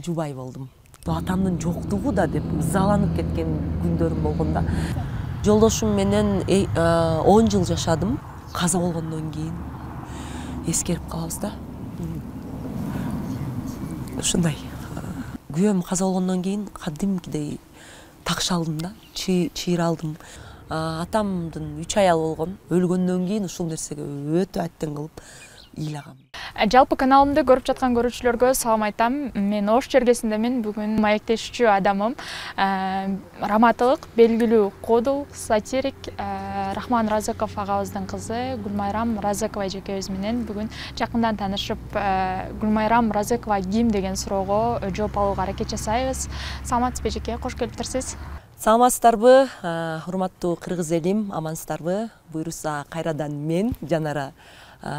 жубай болдум. Атамдын жоктугу да деп ызаланып кеткен күндөрүм болгон да. Жолдошум менен 10 жыл жашадым. Каза болгондон кийин эскерип калабыз да. Ушундай. Күйөөм каза болгондон кийин кадимкидей такшалдым да, чыйралдым. Атамдын 3 аял болгон. Өлгөндөн кийин ушул нерсеге өтө аттен кылып ыйлагам. Жалпы каналымды көрүп жаткан көрүүчүлөргө салам айтам. Мен Ош чергесиндемин. Бүгүн маектешчү адамым. Раматылык, белгилүү кодул, сатирик Рахман Разыков агабыздын кызы Гүлмайрам Разыкова эжекебиз менен бүгүн жакындан таанышып, Гүлмайрам Разыкова ким деген суроого жооп алууга аракет жасайбыз. Саламатсызбы эжеке, кош келиптирсиз. Саламатсыздарбы, урматтуу кыргыз элим, амансыздарбы? Буйруса кайрадан мен Жанара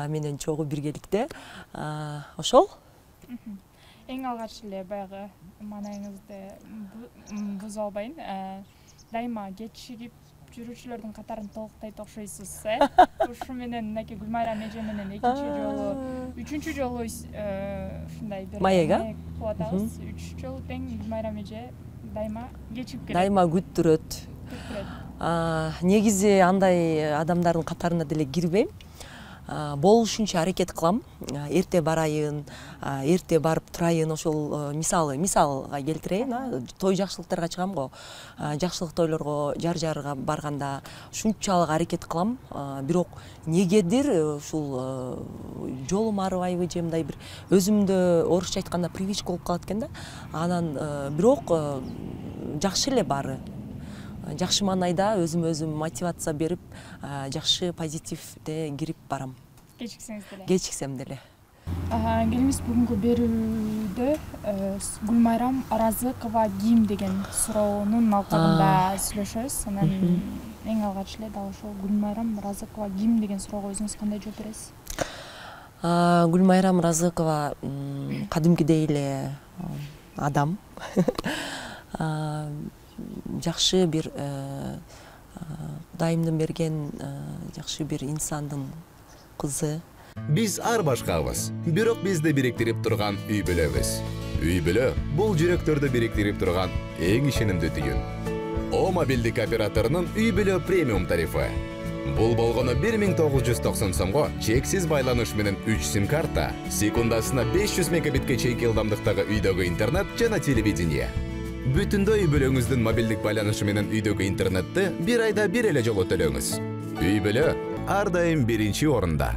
менен чогуу биргеликте. Ошол? Эң алгач эле баягы маанайыңызды буза албайын. Дайыма кечигип жүрүүчүлөрдүн катарын толуктайт окшойсуз. Ушу менен мынакей Гүлмайрам эже менен экинчи жолу, үчүнчү жолу ушундай бир маек кылып атабыз. 3 жолу тең Гүлмайрам эже дайыма кечигип келет. Дайыма күттүрөт. Негизи андай адамдардын катарына деле кирбейм. Болушунча аракет кылам. Эрте барайын, эрте барып турайын. Ошол мисалга келтирейин. Той жакшылыктарга чыгам го. Жакшылык тойлорго, жар-жарга барганда ушунчалык аракет кылам. Бирок негедир ушул жолум арыбайбы же мындай бир өзүмдө орусча айтканда привычка болуп калат экен да. Анан бирок жакшы эле баары. Жакшы маанайда өзүм мотивация берип, жакшы позитивде кирип барам. Кечиксем деле. Келиңиз бүгүнкү берүүдө Гүлмайрам Разыкова ким деген суроонун алкагында сүйлөшөбүз. Анан эң алгач эле дал ошол Гүлмайрам Разыкова ким деген суроого өзүңүз кандай жооп бересиз? Гүлмайрам Разыкова кадимкидей эле адам. Жакшы бир Кудайымдын берген жакшы бир инсандын кызы. Биз ар башкабыз, бирок бизди бириктирип турган үй бүлөбүз. Үй бүлө бул жүрөктөрдү бириктирип турган эң ишенимдүү түйүн. О мобилдик операторунун үй бүлө премиум тарифы. Бул болгону 1990 сомго чексиз байланыш менен 3 сим карта, секундасына 500 мегабитке чейинки ылдамдыктагы үйдөгү интернет жана телевидение. Бүтүндөй үй бүлөңүздүн мобилдик байланышы менен үйдөгү интернетти бир айда бир эле жолу төлөңүз. Үй бүлө ар дайым биринчи орунда.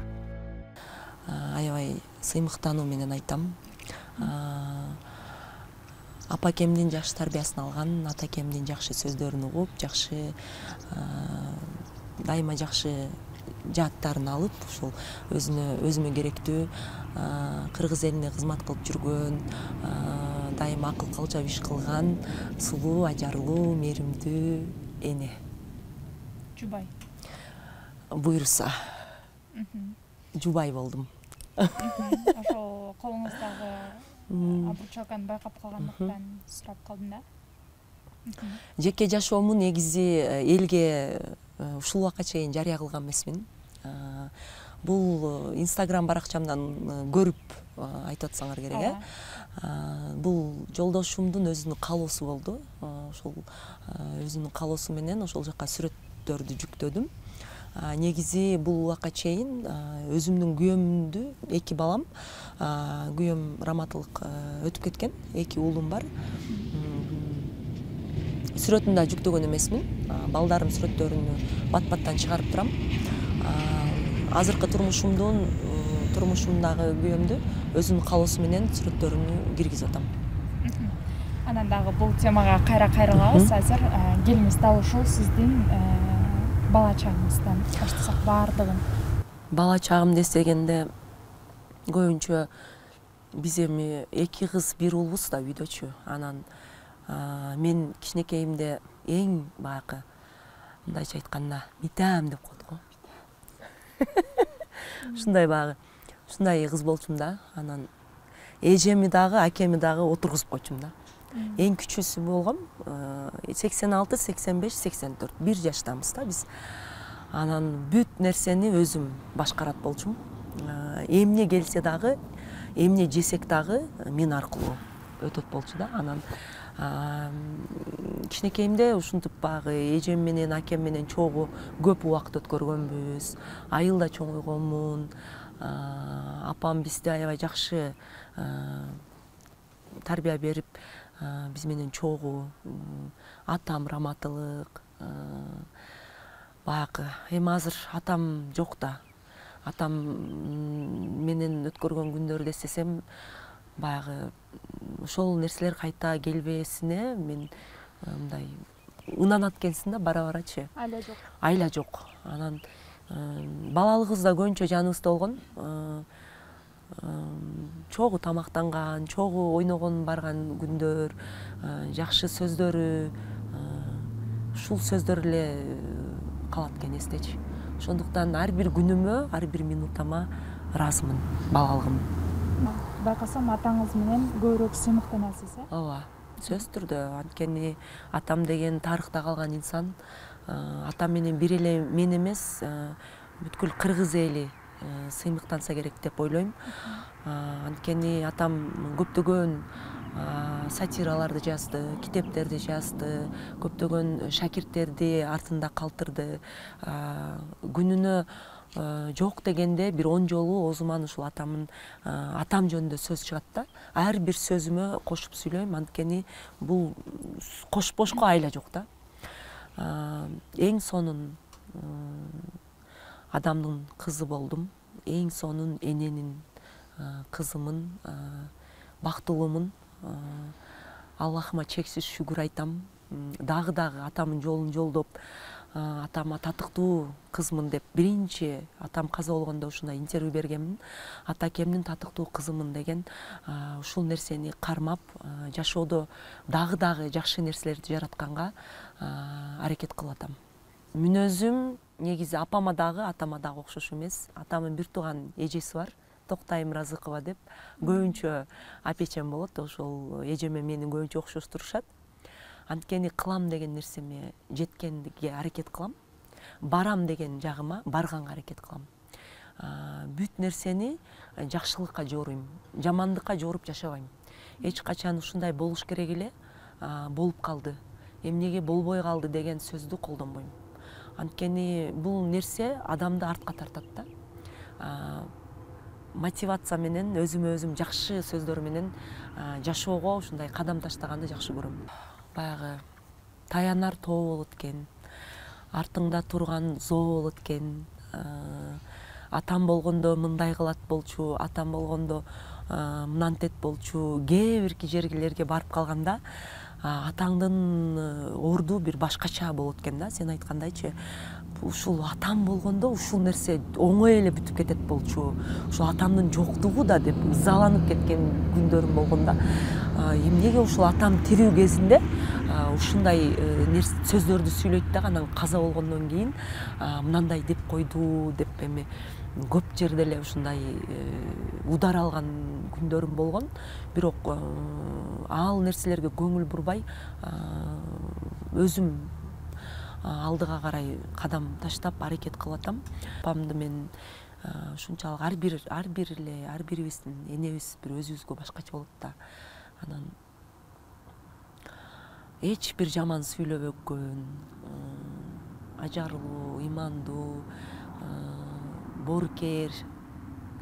Аябай сыймыктануу менен айтам. Апакемдин жакшы тарбиясын алган, атакемдин жакшы сөздөрүн угуп, жакшы дайыма жакшы жааттарын алып, ушул өзүмө керектүү кыргыз элине кызмат кылып жүргөн, дайыма акыл калжап иш кылган, сулуу, ажарлуу, мээримдүү эне. Жубай. Буйруса. Жубай болдум. Ошол колуңуздагы обручалканы байкап калгандыктан сурап калдым да. Жеке жашоому негизи элге ушул убакка чейин жарыя кылган эмесмин. Бул Instagram баракчамдан көрүп айтып атсаңар керек, Бул жолдошумдун өзүнүн каалоосу болду. Ошол өзүнүн каалоосу менен ошол жака сүрөттөрдү жүктөдүм. Негизи бул убакка чейин өзүмдүн күйөөмдү, 2 балам, күйөөм раматылык өтүп кеткен, 2 уулум бар. Сүрөтүн да жүктөгөн эмесмин. Балдарым сүрөттөрүнү бат-баттан чыгарып турам. Азыркы турмушумдагы күйөөмдү өзүнүн каалоосу менен сүрөттөрүнү киргизип атам. Анан дагы бул темага кайра кайрылабыз. Азыр келиңиз дал ушул сиздин бала чагыңыздан баштасак баардыгын. Бала чагым десегенде көбүнчө биз эми 2 кыз 1 уулбуз да үйдөчү. Анан мен кичинекейимде эң баягы мындайча айтканда митам деп коет го. Ушундай баягы ушундай кыз болчумун да. Анан эжеми дагы, акеми дагы отургузуп койчумун да. Эң күчүүсү болгом 86, 85, 84. 1 жаштамыз да биз. Анан бүт нерсени өзүм башкарат болчумун. Эмне келсе дагы, эмне жесек дагы мен аркылуу. өтөт болчу да. Анан кичинекейимде ушинтип баягы эжем менен акем менен чогуу көп убакыт өткөргөнбүз. Айылда чоңойгонмун. Апам бизди аябай жакшы тарбия берип, биз менен чогуу. Атам раматылык. Баягы эми азыр атам жок да. Атам менен өткөргөн күндөрдү эстесем, баягы ошол нерселер кайта келбесине мен мындай ынанат экенсин да бара-барачы. Айла жок. Анан балалыгыбызда көбүнчө жаныбызда болгон. Чогуу тамактанган, чогуу ойногон барган күндөр, жакшы сөздөрү, ушул сөздөр эле калат экен эстечи. Ошондуктан ар бир күнүмө, ар бир минутама ыраазымын балалыгым. Байкасам атаңыз менен көбүрөөк сыймыктанасыз, э? Ооба, сөзсүз түрдө. Анткени атам деген тарыхта калган инсан. Атам менен бир эле мен эмес, бүткүл кыргыз эли сыймыктанса керек деп ойлойм. Анткени атам көптөгөн сатираларды жазды, китептерди жазды, көптөгөн шакирттерди артында калтырды. Күнүнө жок дегенде бир 10 жолу оозуман ушул атам жөнүндө сөз чыгат да. Ар бир сөзүмө кошуп сүйлөйм, анткени бул кошпошко айла жок да. Эң сонун адамдын кызы болдум. Эң сонун эненин кызымын, бактылуумун. Аллахыма чексиз шүгүр айтам. Дагы атамдын жолун жолдоп, атама татыктуу кызмын деп биринчи атам каза болгондо ушундай интервью бергенмин. Атакемдин татыктуу кызымын деген ушул нерсени кармап, жашоодо дагы жакшы нерселерди жаратканга аракет кылып атам. Мүнөзүм негизи апама дагы, атама дагы окшош эмес. Атамдын бир тууган эжеси бар, Токтай Мыразыкова деп. Көбүнчө апечем болот, ошол эжеме мени көбүнчө окшоштурушат. Анткени кылам деген нерсеме жеткенге аракет кылам. Барам деген жагыма барганга аракет кылам. Бүт нерсени жакшылыкка жоруйм, жамандыкка жоруп жашабайм. Эч качан ушундай болуш керек эле, болуп калды, эмнеге болбой калды деген сөздү колдонбойм. Анткени бул нерсе адамды артка тартат да. Мотивация менен, өзүмө өзүм жакшы сөздөр менен жашоого ушундай кадам таштаганды жакшы көрөм. Баягы таянар тоо болот экен, артыңда турган зоо болот экен. Атам болгондо мындай кылат болчу, атам болгондо мынантет болчу. Кээ бир жерлерге барып калганда атаңдын орду бир башкача болот экен да. Сен айткандайчы, ушул атам болгондо ушул нерсе оңой эле бүтүп кетет болчу. Ушул атамдын жоктугу да деп ызаланып кеткен күндөрүм болгон да. Эмнеге ушул атам тирүү кезинде ушундай сөздөрдү сүйлөйт да, анан каза болгондон кийин мынандай деп койду деп эми көп жерде эле ушундай удар алган күндөрүм болгон. Бирок ал нерселерге көңүл бурбай өзүм алдыга карай кадам таштап аракет кылып атам. Апамды мен ушунчалык ар бирибиздин энебиз бир өзүбүзгө башкача болот да. Анан эч бир жаман сүйлөбөгөн, ажарлуу, ыймандуу, боорукер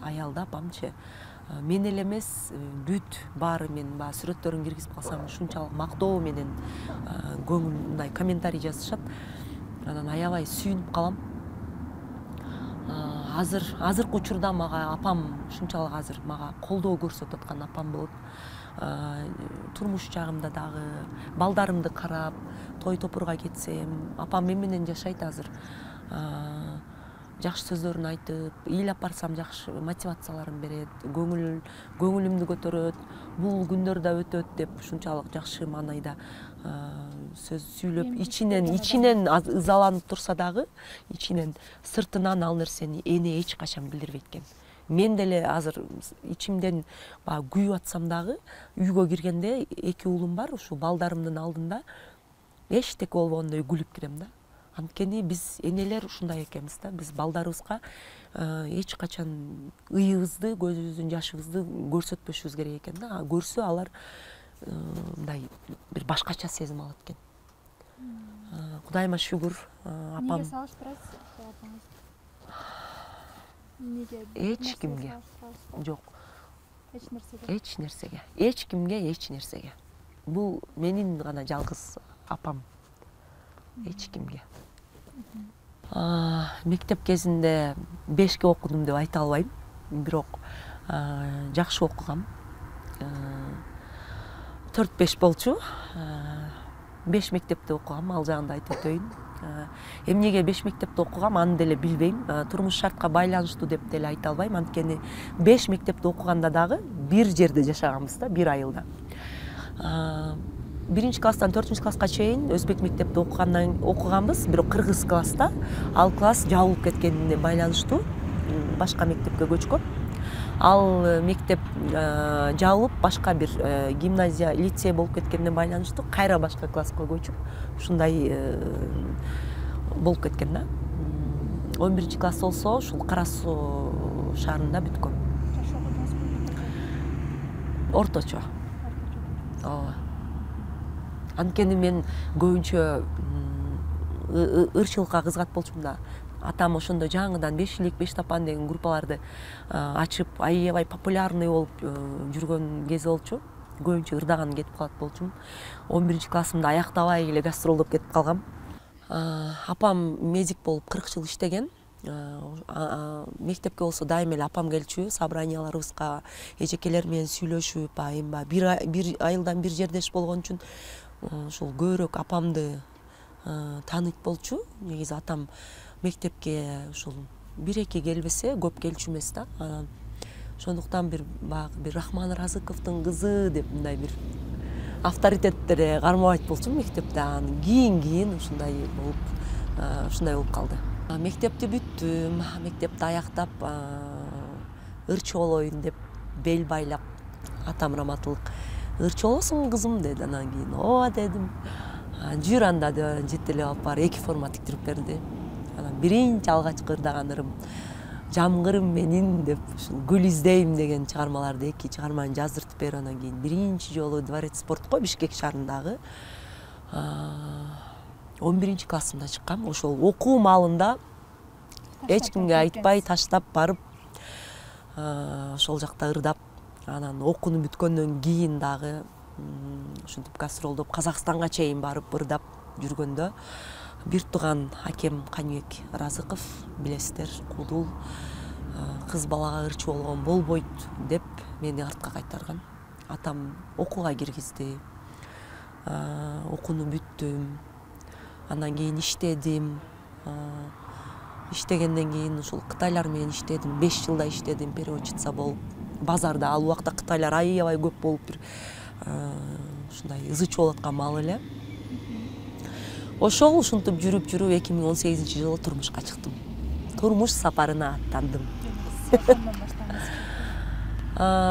аял да апамчы. Мен эле эмес, бүт баары мен сүрөттөрүн киргизип калсам ушунчалык мактоо менен көңүл комментарий жазышат. Анан аябай сүйүнүп калам. Азыркы учурда мага апам ушунчалык азыр мага колдоо көрсөтүп аткан апам болот. Турмуш жагымда дагы балдарымды карап, той топурга кетсем, апам мен менен жашайт азыр. Жакшы сөздөрүн айтып, ыйлап барсам жакшы мотивацияларын берет, көңүлүмдү көтөрөт. Бул күндөр да өтөт деп ушунчалык жакшы маанайда сөз сүйлөп, ичинен ызаланып турса дагы, ичинен сыртынан ал нерсени эне эч качан билдирбейт экен. Мен деле азыр ичимден күйүп атсам дагы, үйгө киргенде 2 уулум бар, ушул балдарымдын алдында эчтеке болбогондой күлүп кирем да. Анткени биз энелер ушундай экенбиз да. Биз балдарыбызга эч качан ыйыбызды, көзүбүздүн жашыбызды көрсөтпөшүбүз керек экен да. Көрсө алар мындай бир башкача сезим алат экен. Кудайыма шүгүр, апам. Неге салыштырасыз апаңыз? Неге? Эч кимге. Жок. Эч нерсеге. Эч нерсеге. Бул менин гана жалгыз апам. Эч кимге. Мектеп кезинде 5ке окудум деп айта албайм, бирок жакшы окугам. 4-5 болчу. 5 мектепте окугам, ал жагында айтып өтөйүн. Эмнеге 5 мектепте окугам, аны деле билбейм. Турмуш шартка байланыштуу деп деле айта албайм. Анткени 5 мектепте окуганда дагы бир жерде жашаганбыз да, бир айылда. 1 класстан 4 класска чейин өзбек мектепте окуганбыз, бирок кыргыз класста. Ал класс жабылып кеткенине байланыштуу башка мектепке көчкөм. Ал мектеп жабылып, башка бир гимназия, лицей болуп кеткенине байланыштуу кайра башка класска көчүп, ушундай болуп кеткен да. 11 класс болсо, ушул Кара Суу шаарында бүткөм. Орточо. Ооба. Анткени мен көбүнчө ырчылыкка кызгат болчумун да. Атам ошондо жаңыдан бешилик, беш тапан деген группаларды ачып, аябай популярный болуп жүргөн кези болчу. Көбүнчө ырдаган кетип калат болчумун. 11 классымда аяктабай эле гастролдоп кетип калгам. Апам медик болуп 40 жыл иштеген. Мектепке болсо дайым эле апам келчү, собранияларыбызга эжекелер менен сүйлөшүп, айымба бир айылдан бир жердеш болгон үчүн ушул көбүрөөк апамды тааныйт болчу. Негизи атам мектепке ушул 1-2 келбесе, көп келчү эмес да. Ошондуктан бир Рахман Разыковдун кызы деп мындай бир авторитеттере кармабайт болчумун мектепте. Кийин ушундай болуп калды. Мектепти бүттүм, мектепти аяктап, ырчы болоюн деп бел байлап, атам раматылык ырчы болосуң кызым деди. Анан кийин ооба дедим. Жүр анда деп жете эле алып барып 2 форма тиктирип берди. Анан биринчи алгачкы ырдаган ырым Жамгырым менин деп ушул Гүл издейм деген чыгармаларды 2 чыгарманы жаздыртып берип, анан кийин биринчи жолу Дворец спортко Бишкек шаарындагы 11 классымда чыккам. Ошол окуу маалында эч кимге айтпай таштап барып ошол жакта ырдап, анан окууну бүткөндөн кийин дагы ушинтип гастролдоп Казакстанга чейин барып ырдап жүргөндө бир тууган акем Каныбек Разыков, билесиздер, кудул, кыз балага ырчы болгон болбойт деп мени артка кайтарган. Атам окууга киргизди. Окууну бүттүм. Андан кийин иштедим. Иштегенден кийин ушул кытайлар менен иштедим. 5 жылда иштедим переводчица болуп. Базарда ал убакта кытайлар аябай көп болуп бир ушундай ызычы болуп аткан маал эле. Ошол ушинтип жүрүп 2018-жылы турмушка чыктым. Турмуш сапарына аттандым.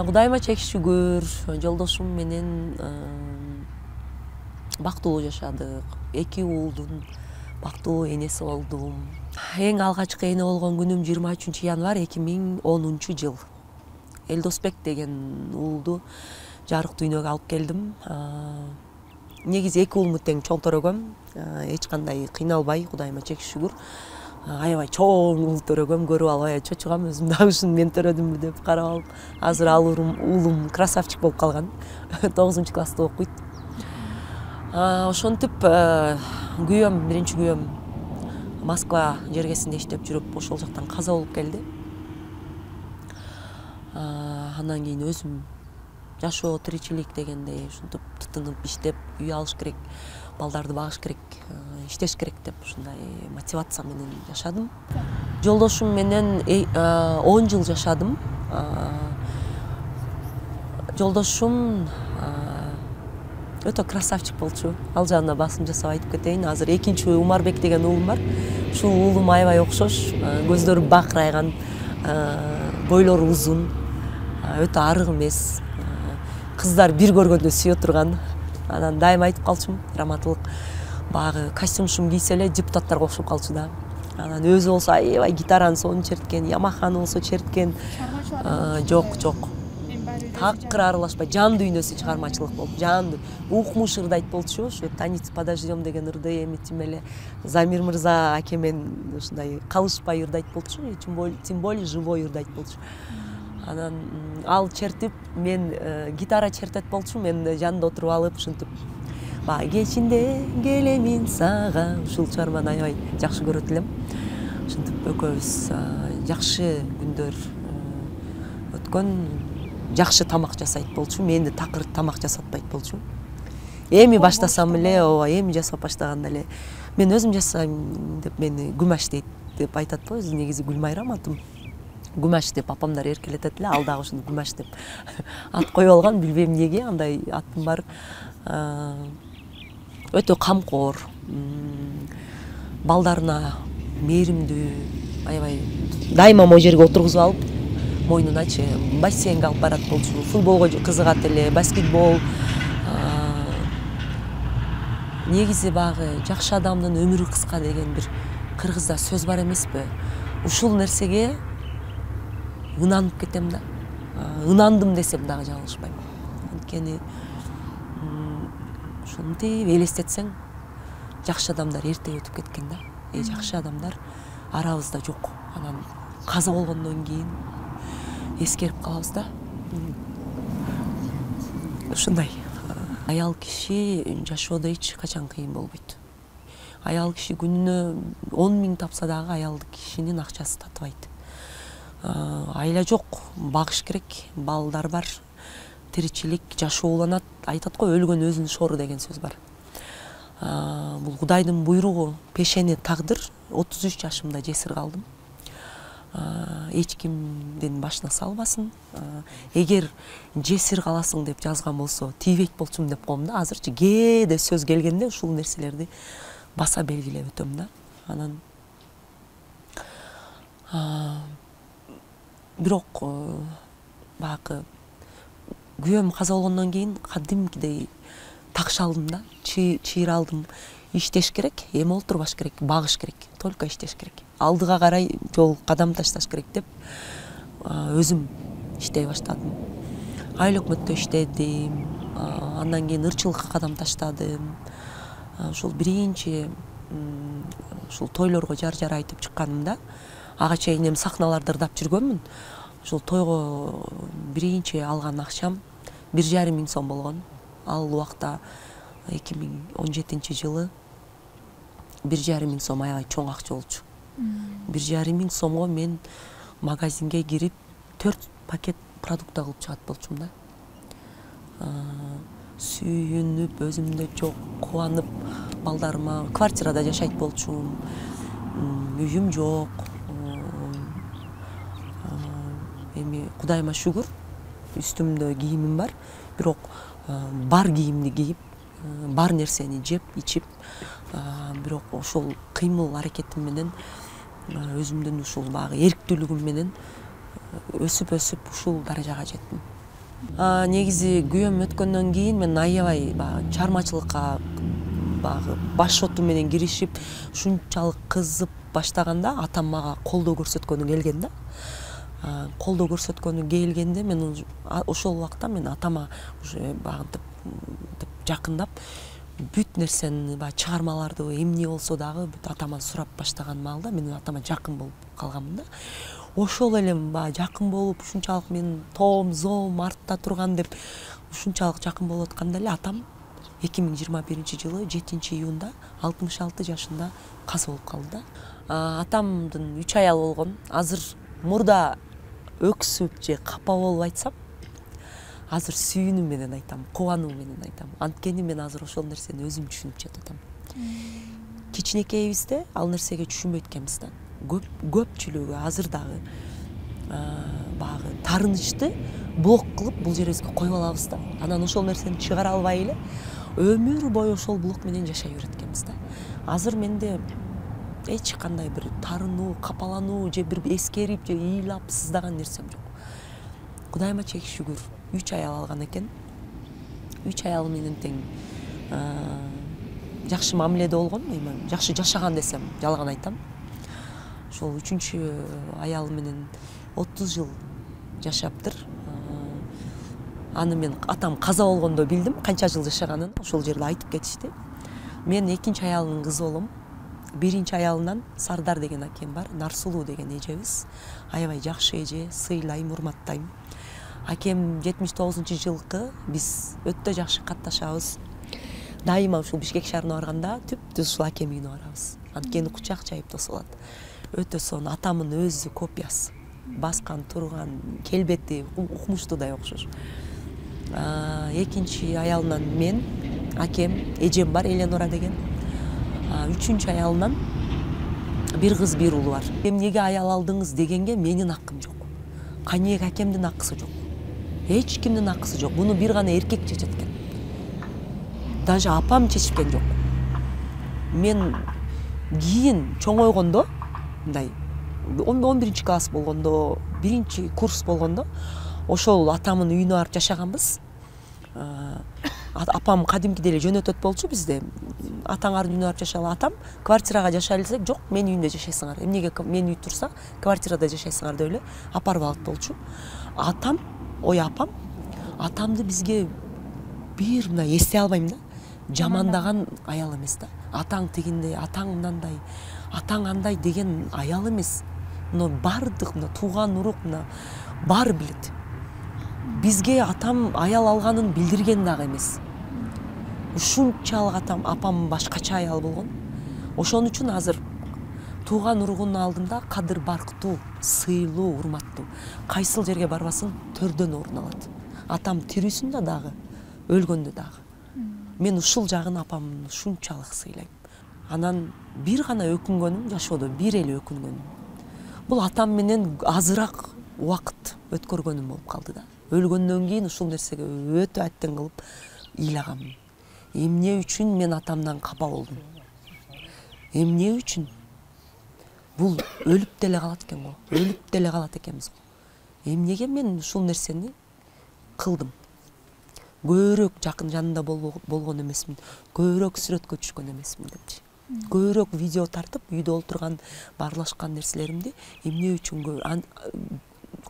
Кудайыма чек шүгүр, жолдошум менен бактылуу жашадык. 2 уулдун бактылуу энеси болдум. Эң алгачкы эне болгон күнүм 23 январь 2010-жыл. Элдосбек деген уулду жарык дүйнөгө алып келдим. Негизи 2 уулумду тең чоң эч кандай кыйналбай, Кудайыма чек шүгүр. Аябай чоң ул төрөгөм, көрүп албай чочугам, өзүм дагы ушун мен төрөдүмбү деп карап алып. Азыр ал уулум красавчик болуп калган. 9-класста окуйт. Ошентип күйөөм, биринчи күйөөм Москва жергесинде иштеп жүрүп, ошол жактан каза болуп келди. Андан кийин өзүм жашоо, тиричилик дегендей ушинтип тытынып иштеп, үй алыш керек, балдарды багыш керек, иштеш керек деп ушундай мотивация менен жашадым. Жолдошум менен 10 жыл жашадым. Жолдошум өтө красавчик болчу. Ал жагына басым жасап айтып кетейин. Азыр экинчи Умарбек деген уулум бар. Ушул уулум аябай окшош, көздөрү бакырайган, бойлору узун, өтө арык эмес. Кыздар бир көргөндө сүйө турган. Анан дайым айтып калчумун, раматылык багы костюмшум кийсе эле депутаттарга окшоп калчу да. Анан өзү болсо аябай гитараны сонун черткен, Ямаханы болсо черткен. Жок. такыр аралашпай жан дүйнөсү чыгармачылык болуп, жан укмуш ырдайт болчу, ошо «Танец подождем» деген ырды эми тим эле Замир мырза акемен ушундай калышпай ырдайт болчу, тем более живой ырдайт болчу. Анан ал чертип, мен гитара чертет болчу, мен жанында отуруп алып ушинтип баягы кечинде келемин сага, ушул чыгарманы аябай жакшы көрөт элем. Ушинтип экөөбүз жакшы күндөр өткөн, жакшы тамак жасайт болчу, мени такыр тамак жасатпайт болчу. Эми баштасам эле, ооба, эми жасап баштаганда эле мен өзүм жасайм деп мени Гүмаш дейт деп айтат го, өзү негизи Гүлмайрам атым. Гүмаш деп апамдар эркелетет эле, ал дагы ушуну Гүмаш деп ат коюп алган, билбейм эмнеге андай атым бар. Өтө камкор, балдарына мээримдүү, аябай дайыма могу жерге отургузуп алып, мойнуначы бассейнге алып барат болчу, футболго кызыгат эле, баскетбол. Негизи багы жакшы адамдын өмүрү кыска деген бир кыргызда сөз бар эмеспи? Ушул нерсеге ынанып кетем да. Ынандым десем дагы жалгышпайм. Анткени ушинтип элестетсең, жакшы адамдар эрте өтүп кеткен да. Жакшы адамдар арабызда жок. Анан каза болгондон кийин эскерип калабыз да. Ушундай. Аял киши жашоодо эч качан кыйын болбойт. Аял киши күнүнө 10 000 тапса дагы аял кишинин акчасы татыбайт. Айла жок, багыш керек, балдар бар, тиричилик, жашоо уланат. Айтат го, өлгөн өзүнүн шору деген сөз бар. Бул Кудайдын буйругу, пешени тагдыр. 33 жашымда жесир калдым. Эч кимдин башына салбасын. Эгер жесир каласың деп жазган болсо, тийбейт болчумун деп коем да. Азырчы кээде сөз келгенде ушул нерселерди баса белгилеп өтөм да. Анан бирок багы күйөөм каза болгондон кийин кадимкидей такш алдым да, чыйыр алдым. Иштеш керек, эми олтурбаш керек, багыш керек, только иштеш керек. Алдыга карай жол кадам ташташ керек деп өзүм иштей баштадым. Айыл өкмөттө иштедим, андан кийин ырчылыкка кадам таштадым. Ушул биринчи ушул тойлорго жар айтып чыкканымда, ага чейин эми сахналарда ырдап жүргөнмүн. Ушул тойго биринчи алган акчам 1,5 миң сом болгон. Ал убакта 2017 жылы 1,5 миң сом аябай чоң акча болчу. 1,5 миң сомго мен магазинге кирип 4 пакет продукт алып чыгат болчумун да. Сүйүнүп, өзүмдө жок, кубанып, балдарыма квартирада жашайт болчумун. Үйүм жок. Эми Кудайыма шүгүр, үстүмдө кийимим бар, бирок бар кийимди кийип, бар нерсени жеп, ичип, бирок ошол кыймыл аракетим менен өзүмдүн ушул багы эрктүүлүгүм менен өсүп ушул даражага жеттим. Негизи күйөөм өткөндөн кийин мен аябай чыгармачылыкка баш оту менен киришип, ушунчалык кызып баштаганда атам мага колдоо көрсөткөнү келген да. Колдоо көрсөткөнү келгенде мен ошол убакта мен атама багынтып жакындап, бүт нерсени, чыгармаларды эмне болсо дагы бүт атаман сурап баштаган маалда мен атама жакын болуп калганмын да. Ошол элем жакын болуп, ушунчалык мен тоом, зоом артта турган деп ушунчалык жакын болуп атканда эле атам 2021 жылы 7 июнда 66 жашында каза болуп калды да. Атамдын 3 аял болгон. Азыр мурда өксүп же капа болуп айтсам, азыр сүйүүнүм менен айтам, кубануу менен айтам. Анткени мен азыр ошол нерсени өзүм түшүнүп жатам. Кичинекейибизде ал нерсеге түшүнбөйт экенбиз да. Көпчүлүгү азыр дагы багы таарынычты блок кылып бул жерибизге коюп алабыз да. Анан ошол нерсени чыгара албай эле өмүр бою ошол блок менен жашай берет экенбиз да. Азыр менде эч кандай бир таарынуу, капалануу же бир эскерип же ыйлап сыздаган нерсем жок. Кудайыма чек шүгүр, 3 аял алган экен. 3 аял менен тең жакшы мамиледе болгон, жакшы жашаган десем жалган айтам. Ошол 3-чү аял менен 30 жыл жашаптыр. Аны мен атам каза болгондо билдим, канча жыл жашаганын. Ошол жерде айтып кетишти. Мен экинчи аялынын кызы болом. Биринчи аялынан Сардар деген акем бар, Нарсулуу деген эжебиз. Аябай жакшы эже, сыйлайм, урматтайм. Акем 79-жылкы биз өтө жакшы катташабыз. Дайыма ушул Бишкек шаарына барганда түп-түз ушул акем үйүнө барабыз. Анткени кучак жайып тосуп алат. Өтө сонун, атамдын өзү копиясы. Баскан, турган, келбети укмуштуудай окшош. Экинчи аялынан мен, акем, эжем бар, Эленора деген. Үчүнчү аялынан бир кыз, бир уулу бар. Эмнеге аял алдыңыз дегенге менин акым жок. Каниек акемдин акысы жок. Эч кимдин акысы жок. Буну бир гана эркек чечет экен. Даже апам чечишкен жок. Мен кийин чоңойгондо, мындай 11-класс болгондо, 1-курс болгондо, ошол атамдын үйүнө барып жашаганбыз. Апам кадимкидей эле жөнөтөт болчу бизде. Атаңардын үйүнө барып жашалы, атам квартирага жашайлы десек, жок, менин үйүмдө жашайсыңар. Эмнеге менин үй турса, квартирада жашайсыңар деп эле апарып алат болчу. Атам, апам, атамды бизге бир мына эстей албайм да. Жамандаган аял эмес да. Атаң тигиндей, атаң мындай, атаң андай деген аял эмес. Но бардык мына тууган урук мына баары билет. Бизге атам аял алганын билдирген дагы эмес. Ушунчалык апам башкача аял болгон. Ошон үчүн азыр тууган уругунун алдында кадыр барктуу, сыйлуу, урматтуу. Кайсыл жерге барбасын төрдөн орун алат. Атам тирүүсүндө дагы, өлгөндө дагы. Мен ушул жагын апамды ушунчалык сыйлайм. Анан бир гана өкүнгөнүм жашоодо, бир эле өкүнгөнүм. Бул атам менен азыраак убакыт өткөргөнүм болуп калды да. Өлгөндөн кийин ушул нерсеге өтө аттен кылып ыйлаганмын. Эмне үчүн мен атамдан капа болдум? Эмне үчүн? Бул өлүп деле калат экен го. Өлүп деле калат экенбиз. Эмнеге мен ушул нерсени кылдым? Көбүрөөк жакын жанында болгон эмесмин, көбүрөөк сүрөткө түшкөн эмесмин депчи. Көбүрөөк видео тартып, үйдө олтурган баарлашкан нерселеримди эмне үчүн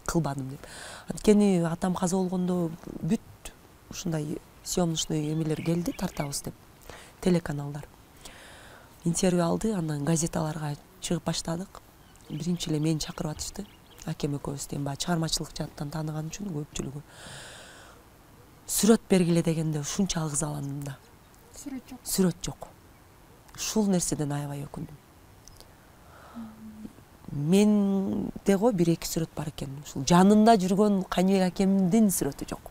кылбадым деп. Анткени атам каза болгондо бүт ушундай съемочный эмелер келди, тартабыз деп. Телеканалдар интервью алды, андан газеталарга чыгып баштадык. Биринчи эле мени чакырып атышты. Акем экөөбүздү баягы чыгармачылык жааттан тааныган үчүн көпчүлүгү. Сүрөт бергиле дегенде ушунчалык ызаландым да. Сүрөт жок. Ушул нерседен аябай өкүндүм. Менде го 1-2 сүрөт бар экен. Ушул жанында жүргөн Канибек акемдин сүрөтү жок.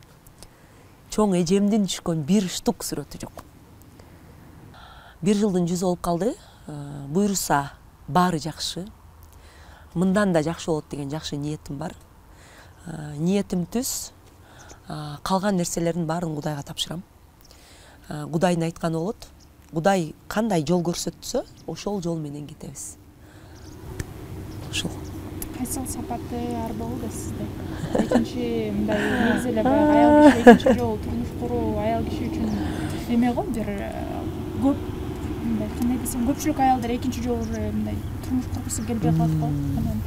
Чоң эжемдин түшкөн 1 штук сүрөтү жок. 1 жылдын жүзү болуп калды. Буйруса баары жакшы. Мындан да жакшы болот деген жакшы ниетим бар. Ниетим түз. Калган нерселердин баарын Кудайга тапшырам. Кудайдын айтканы болот. Кудай кандай жол көрсөтсө, ошол жол менен кетебиз. Ошол. Кайсыл сапаты ар болду сизде? Экинчи мындай негизи эле аял киши экинчи жолу турмуш куруу аял киши үчүн эме го, бир көп мындай кандай десем, көпчүлүк аялдар экинчи жолу мындай турмуш кургусу келбей калат го. Анан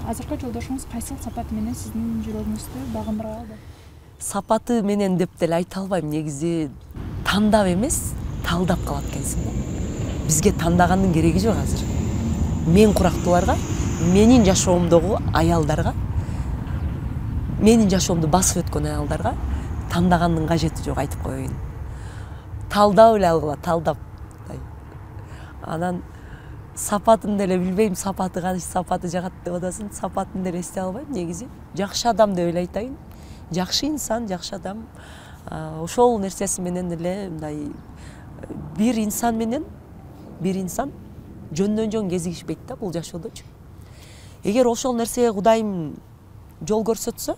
азыркы жолдошуңуз кайсыл сапаты менен сиздин жүрөгүңүздү багындыра алды? Сапаты менен деп деле айта албайм, негизи тандап эмес, талдап калат экенсиң да. Бизге тандагандын кереги жок азыр. Мен курактууларга, менин жашоомдогу аялдарга, менин жашоомду басып өткөн аялдарга тандагандын кажети жок, айтып коеюн. Талдап эле алгыла, талдап. Анан сапатын деле билбейм, сапаты кайсы сапаты жагат деп атасың, сапатын деле эстей албайм, негизи. Жакшы адам деп эле айтайын. Жакшы инсан, жакшы адам. Ошол нерсеси менен эле мындай бир инсан жөндөн жөн кезигишпейт да бул жашоодочу. Эгер ошол нерсеге Кудайым жол көрсөтсө,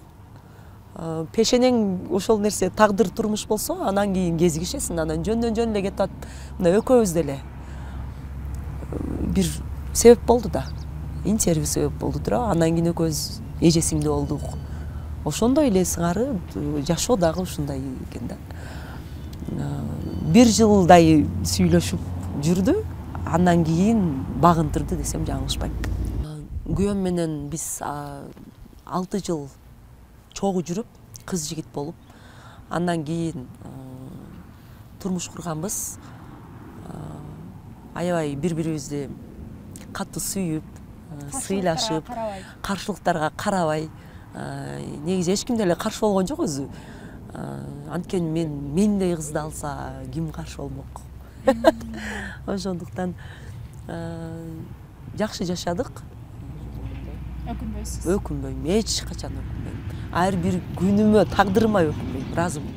пешенең ошол нерсе тагдыр турмуш болсо, анан кийин кезигишесиң, анан жөндөн жөн эле кетип атып, мына экөөбүз деле бир себеп болду да. Интервью себеп болду тура, анан кийин экөөбүз эже сиңди болдук. Ошондой эле сыңары жашоо дагы ушундай экен да. 1 жылдай сүйлөшүп жүрдү, андан кийин багынтырды десем жаңылышпайм. Күйөөм менен биз 6 жыл чогуу жүрүп, кыз жигит болуп, андан кийин турмуш курганбыз. Аябай бири-бирибизди катуу сүйүп, сыйлашып, каршылыктарга карабай, негизи эч ким деле каршы болгон жок өзү. Анткени мендей кызды алса ким каршы болмок. Ошондуктан жакшы жашадык. Өкүнбөйсүз? Өкүнбөйм, эч качан өкүнбөйм. Ар бир күнүмө, тагдырыма өкүнбөйм, ыраазымын.